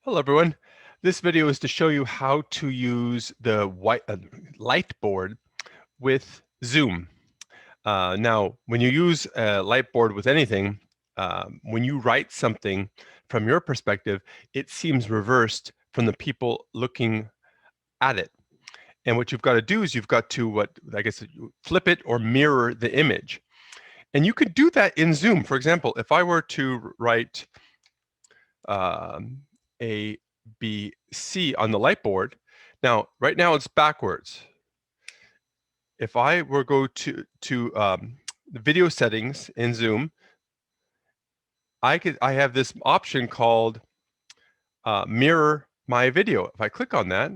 Hello everyone. This video is to show you how to use the Lightboard with Zoom. Now, when you use a Lightboard with anything, when you write something from your perspective, it seems reversed from the people looking at it. And what you've got to do is you've got to, flip it or mirror the image. And you could do that in Zoom. For example, if I were to write A, B, C on the Lightboard. Now, right now it's backwards. If I were go to the video settings in Zoom, I have this option called mirror my video. If I click on that,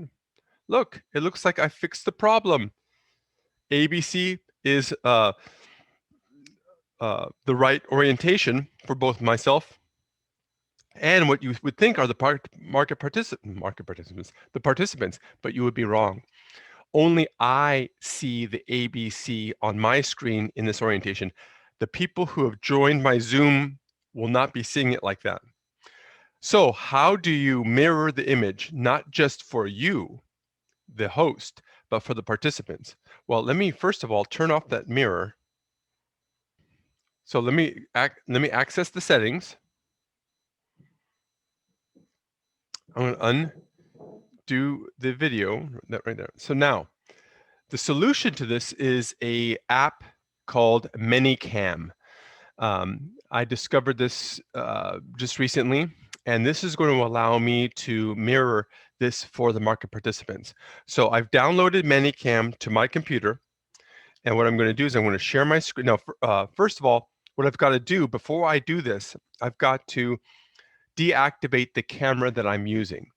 look, it looks like I fixed the problem. ABC is the right orientation for both myself and what you would think are the participants, but you would be wrong. Only I see the ABC on my screen in this orientation. The people who have joined my Zoom will not be seeing it like that. So how do you mirror the image, not just for you, the host, but for the participants? Well, let me first of all turn off that mirror. So let me access the settings. I'm going to undo the video right there. So now, the solution to this is a app called Manycam. I discovered this just recently, and this is going to allow me to mirror this for the market participants. So I've downloaded Manycam to my computer, and what I'm going to do is I'm going to share my screen. Now, first of all, what I've got to do before I do this, I've got to deactivate the camera that I'm using.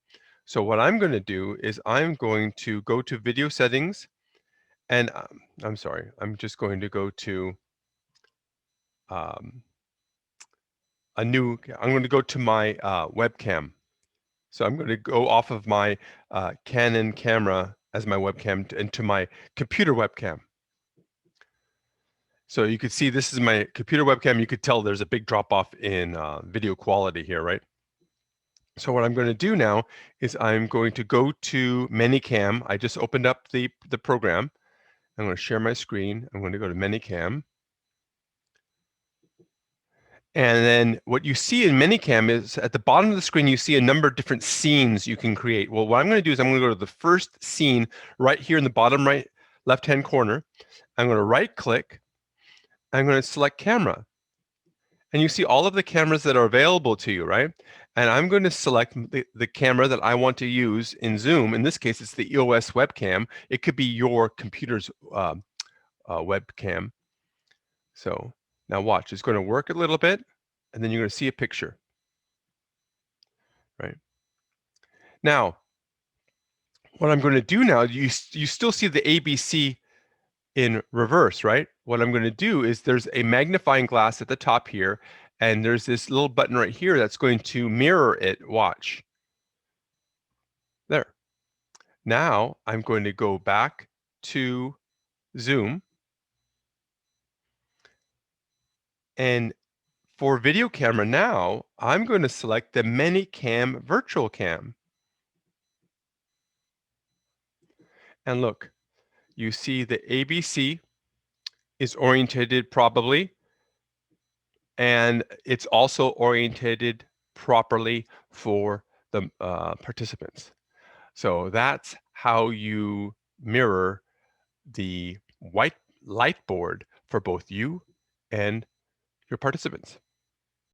So what I'm going to do is I'm going to go to video settings, and I'm sorry, I'm just going to go to I'm going to go to my webcam. So I'm going to go off of my Canon camera as my webcam into my computer webcam. So you could see this is my computer webcam. You could tell there's a big drop off in video quality here, right? So what I'm going to do now is I'm going to go to Manycam. I just opened up the program. I'm going to share my screen. I'm going to go to Manycam. And then what you see in Manycam is at the bottom of the screen, you see a number of different scenes you can create. Well, what I'm going to do is I'm going to go to the first scene right here in the bottom right left-hand corner. I'm going to right-click. I'm going to select camera. And you see all of the cameras that are available to you, right? And I'm going to select the camera that I want to use in Zoom. In this case, it's the EOS webcam. It could be your computer's webcam. So now watch, it's going to work a little bit, and then you're going to see a picture, right? Now, what I'm going to do now, you still see the ABC in reverse, right? What I'm going to do is there's a magnifying glass at the top here, and there's this little button right here that's going to mirror it. Watch. There. Now I'm going to go back to Zoom. And for video camera now, I'm going to select the Manycam virtual cam. And look, you see the ABC is orientated properly, and it's also orientated properly for the participants. So that's how you mirror the white Lightboard for both you and your participants.